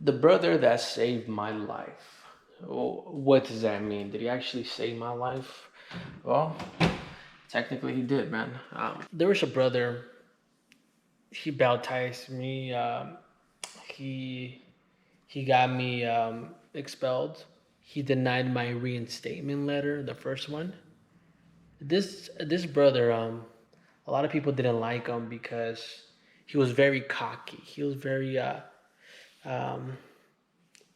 The brother that saved my life. What does that mean? Did he actually save my life? Well, technically he did, man. There was a brother. He baptized me. He he got me expelled. He denied my reinstatement letter, the first one. This brother, a lot of people didn't like him because he was very cocky. He was very um,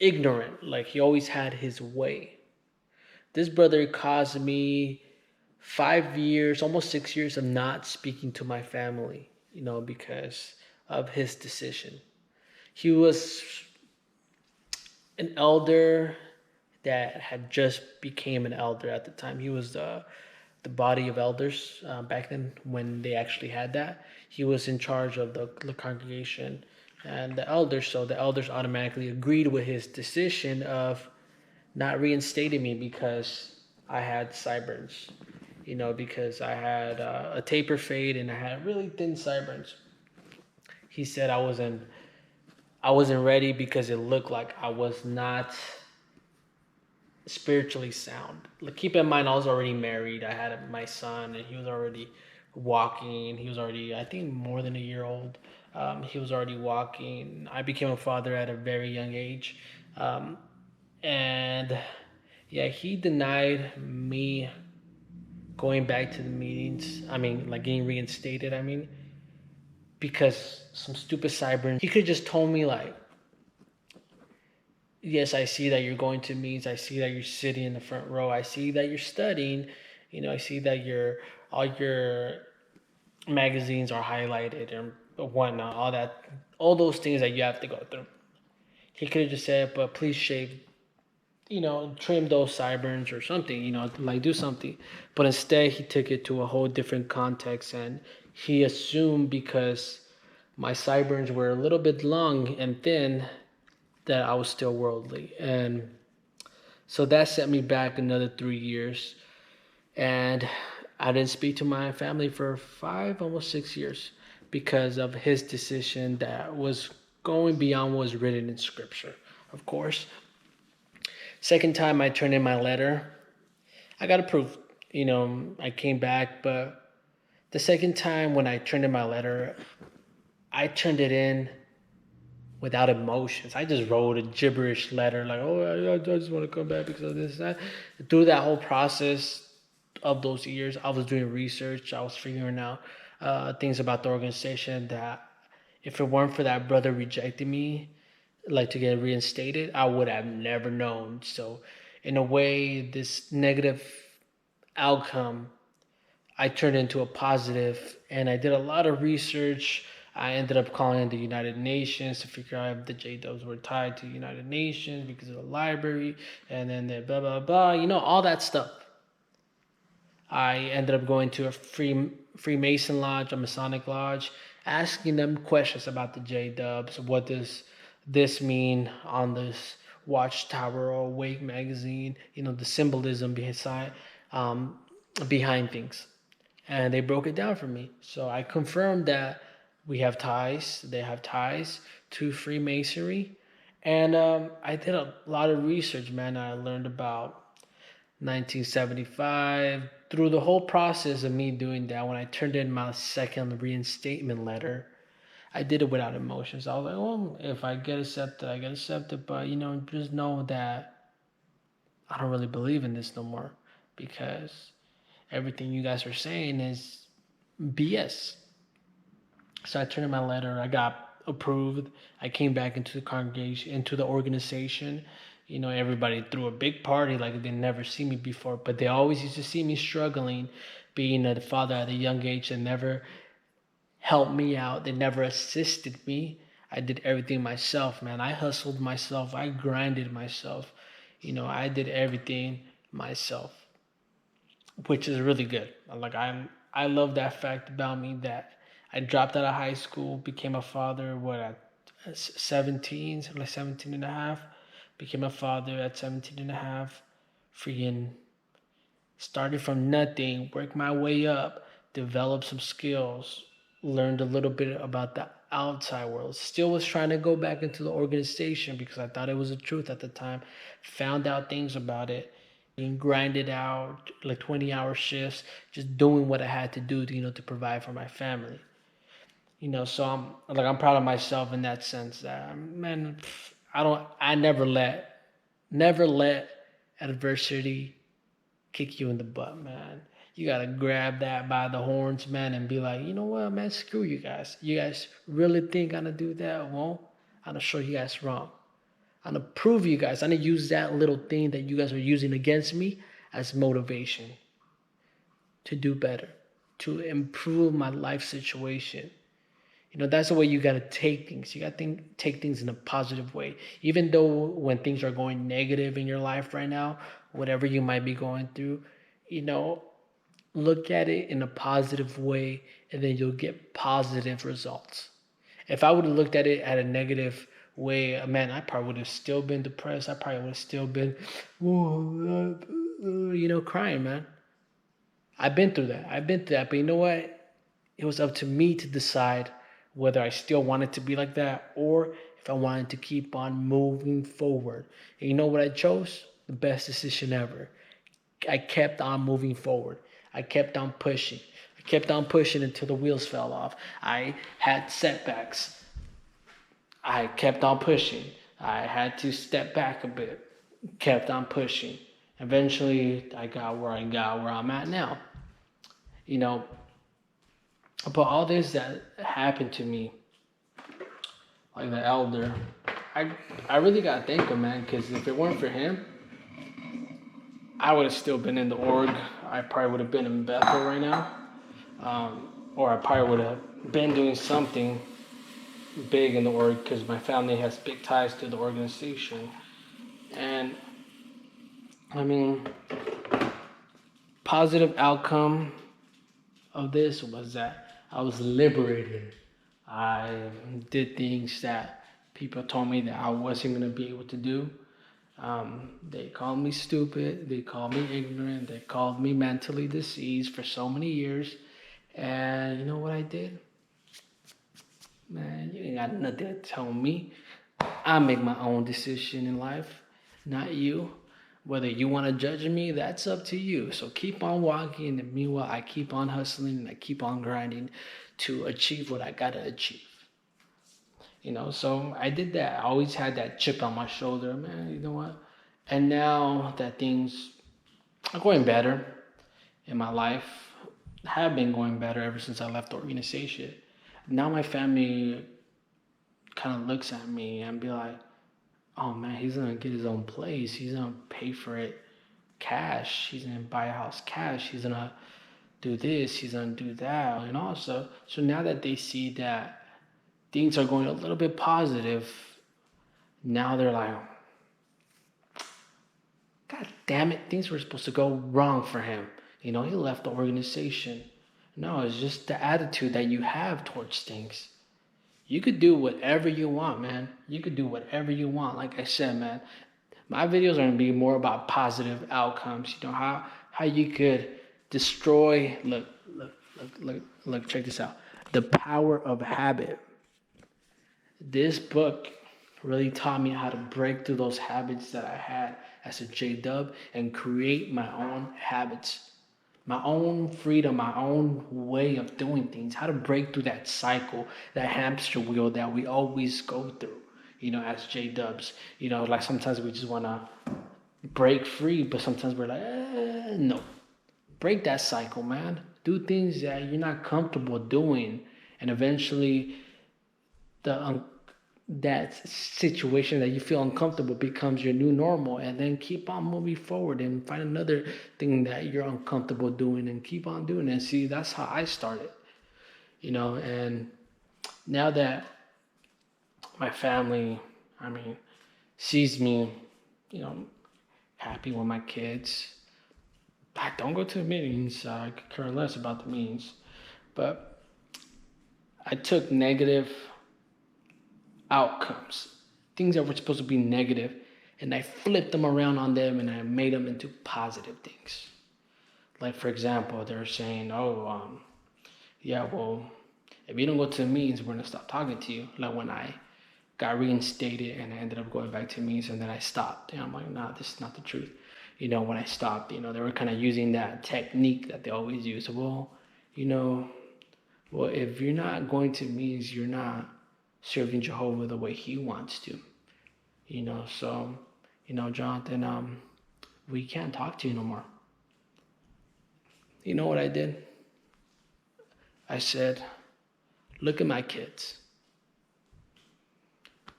ignorant. Like he always had his way. This brother caused me 5 years, almost 6 years of not speaking to my family. Because of his decision. He was an elder that had just became an elder at the time. He was the body of elders back then when they actually had that. He was in charge of the congregation and the elders, so the elders automatically agreed with his decision of not reinstating me because I had sideburns. Because I had a taper fade and I had really thin sideburns. He said I wasn't ready because it looked like I was not spiritually sound. Like, keep in mind, I was already married. I had my son, and he was already walking. He was already, I think, more than a year old. He was already walking. I became a father at a very young age, um, and yeah, he denied me going back to the meetings. I mean, like getting reinstated. I mean, because some stupid cyber. He could just told me like, yes, I see that you're going to meetings. I see that you're sitting in the front row. I see that you're studying. I see that all your magazines are highlighted and whatnot. All those things that you have to go through. He could have just said, "But please shave, trim those sideburns or something. Like do something." But instead, he took it to a whole different context, and he assumed because my sideburns were a little bit long and thin that I was still worldly. And so that set me back another 3 years. And I didn't speak to my family for 5, almost 6 years because of his decision that was going beyond what was written in scripture, of course. Second time I turned in my letter, I got approved. I came back, but the second time when I turned in my letter, I turned it in without emotions. I just wrote a gibberish letter like, "Oh, I just want to come back because of this, that." Through that whole process of those years, I was doing research. I was figuring out things about the organization that if it weren't for that brother rejecting me, like to get reinstated, I would have never known. So, in a way, this negative outcome I turned into a positive, and I did a lot of research. I ended up calling the United Nations to figure out if the J Dubs were tied to the United Nations because of the library, and then the blah blah blah, all that stuff. I ended up going to a Freemason lodge, a Masonic lodge, asking them questions about the J Dubs. What does this mean on this Watchtower or Awake magazine? The symbolism um, behind things, and they broke it down for me. So I confirmed that we have ties, they have ties to Freemasonry. And I did a lot of research, man. I learned about 1975 through the whole process of me doing that. When I turned in my second reinstatement letter, I did it without emotions. I was like, well, if I get accepted, I get accepted. But, just know that I don't really believe in this no more because everything you guys are saying is BS. So I turned in my letter. I got approved. I came back into the congregation, into the organization. Everybody threw a big party like they never seen me before, but they always used to see me struggling, being a father at a young age, and never helped me out. They never assisted me. I did everything myself, man. I hustled myself. I grinded myself. I did everything myself, which is really good. I love that fact about me that I dropped out of high school, became a father, at 17, something like 17 and a half. Became a father at 17 and a half. Freaking started from nothing, worked my way up, developed some skills, learned a little bit about outside world. Still was trying to go back into the organization because I thought it was the truth at the time. Found out things about it and grinded out like 20-hour shifts, just doing what I had to do to, to provide for my family. So I'm proud of myself in that sense that, man, I never let adversity kick you in the butt, man. You gotta grab that by the horns, man, and be like, you know what, man, screw you guys. You guys really think I'm gonna do that? Well, I'm gonna show you guys wrong. I'm gonna prove you guys. I'm gonna use that little thing that you guys are using against me as motivation to do better, to improve my life situation. That's the way you gotta take things. You gotta take things in a positive way. Even though when things are going negative in your life right now, whatever you might be going through, you know, look at it in a positive way, and then you'll get positive results. If I would have looked at it at a negative way, man, I probably would have still been depressed. I probably would have still been, crying, man. I've been through that. But you know what? It was up to me to decide whether I still wanted to be like that or if I wanted to keep on moving forward. And you know what I chose? The best decision ever. I kept on moving forward. I kept on pushing. I kept on pushing until the wheels fell off. I had setbacks. I kept on pushing. I had to step back a bit. Kept on pushing. Eventually, I got where I'm at now. You know, but all this that happened to me, like the elder, I really gotta thank him, man, because if it weren't for him, I would have still been in the org. I probably would have been in Bethel right now, or I probably would have been doing something big in the org because my family has big ties to the organization. And I mean, positive outcome of this was that I was liberated. I did things that people told me that I wasn't going to be able to do. They called me stupid. They called me ignorant. They called me mentally diseased for so many years. And you know what I did? Man, you ain't got nothing to tell me. I make my own decision in life, not you. Whether you want to judge me, that's up to you. So keep on walking, and meanwhile, I keep on hustling and I keep on grinding to achieve what I gotta achieve. So I did that. I always had that chip on my shoulder, man. You know what? And now that things are going better in my life, have been going better ever since I left the organization. Now my family kind of looks at me and be like, oh man, he's gonna get his own place. He's gonna pay for it cash. He's gonna buy a house cash. He's gonna do this. He's gonna do that. And also, so now that they see that things are going a little bit positive, now they're like, God damn it, things were supposed to go wrong for him. He left the organization. No, it's just the attitude that you have towards things. You could do whatever you want, man. You could do whatever you want. Like I said, man, my videos are going to be more about positive outcomes. How you could destroy, look, check this out. The power of habit. This book really taught me how to break through those habits that I had as a J-Dub and create my own habits, my own freedom, my own way of doing things, how to break through that cycle, that hamster wheel that we always go through, as J-Dubs. Like sometimes we just want to break free, but sometimes we're like, no. Break that cycle, man. Do things that you're not comfortable doing, and eventually that situation that you feel uncomfortable becomes your new normal, and then keep on moving forward and find another thing that you're uncomfortable doing and keep on doing it. See, that's how I started, and now that my family, sees me, happy with my kids. I don't go to the meetings. I could care less about the meetings, but I took negative outcomes, things that were supposed to be negative, and I flipped them around on them and I made them into positive things. Like, for example, they're saying, if If you don't go to the meetings, we're gonna stop talking to you. Like when I got reinstated and I ended up going back to meetings, and then I stopped. And I'm like, nah, this is not the truth. When I stopped, they were kind of using that technique that they always use. Well, you know, well, if you're not going to meetings, you're not serving Jehovah the way He wants to. So, Jonathan, we can't talk to you no more. You know what I did? I said, look at my kids.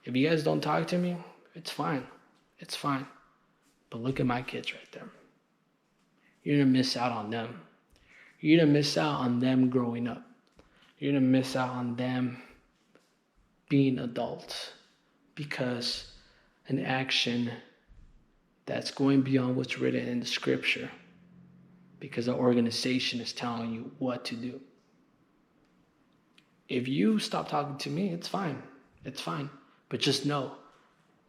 If you guys don't talk to me, it's fine. It's fine. But look at my kids right there. You're going to miss out on them. You're going to miss out on them growing up. You're going to miss out on them being adults because an action that's going beyond what's written in the scripture, because the organization is telling you what to do. If you stop talking to me, it's fine. It's fine. But just know,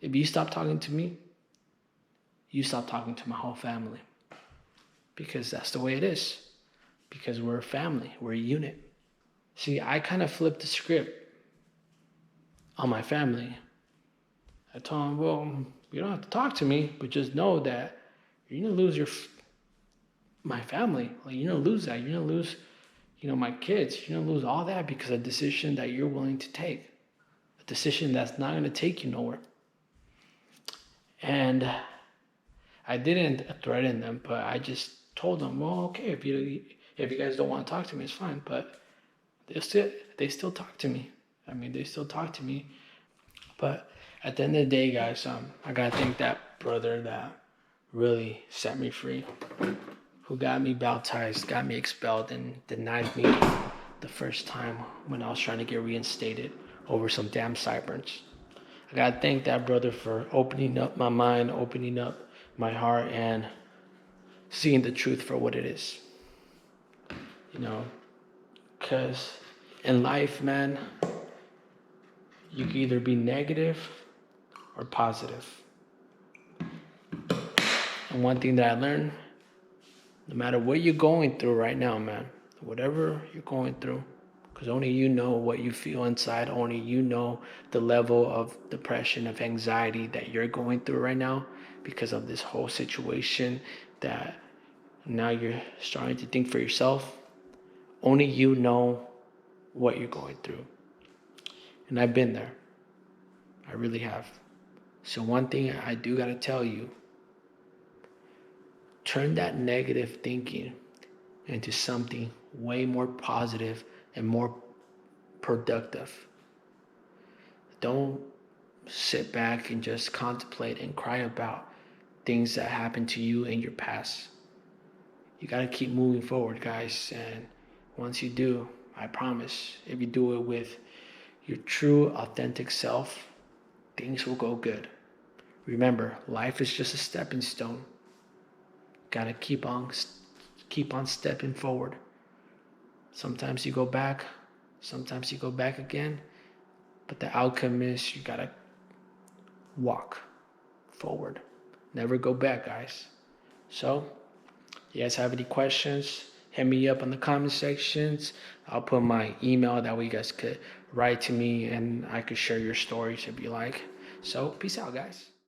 if you stop talking to me, you stop talking to my whole family. Because that's the way it is. Because we're a family. We're a unit. See, I kind of flipped the script on my family. I told them, well, you don't have to talk to me, but just know that you're going to lose my family. Like, you're going to lose that. You're going to lose, my kids. You're going to lose all that because of a decision that you're willing to take. A decision that's not going to take you nowhere. And I didn't threaten them, but I just told them, well, okay, if you guys don't want to talk to me, it's fine. But they still talk to me. They still talk to me. But at the end of the day, guys, I gotta thank that brother that really set me free, who got me baptized, got me expelled, and denied me the first time when I was trying to get reinstated over some damn sideburns. I gotta thank that brother for opening up my mind, opening up my heart, and seeing the truth for what it is. Because in life, man, you can either be negative or positive. And one thing that I learned, no matter what you're going through right now, man, whatever you're going through, because only you know what you feel inside, only you know the level of depression, of anxiety that you're going through right now because of this whole situation that now you're starting to think for yourself. Only you know what you're going through. And I've been there. I really have. So one thing I do gotta tell you, turn that negative thinking into something way more positive and more productive. Don't sit back and just contemplate and cry about things that happened to you in your past. You gotta keep moving forward, guys. And once you do, I promise, if you do it with your true, authentic self, things will go good. Remember, life is just a stepping stone. Gotta keep on stepping forward. Sometimes you go back, sometimes you go back again, but the outcome is you gotta walk forward. Never go back, guys. So, you guys have any questions, hit me up in the comment sections. I'll put my email, that way you guys could write to me and I could share your stories if you like. So, peace out, guys.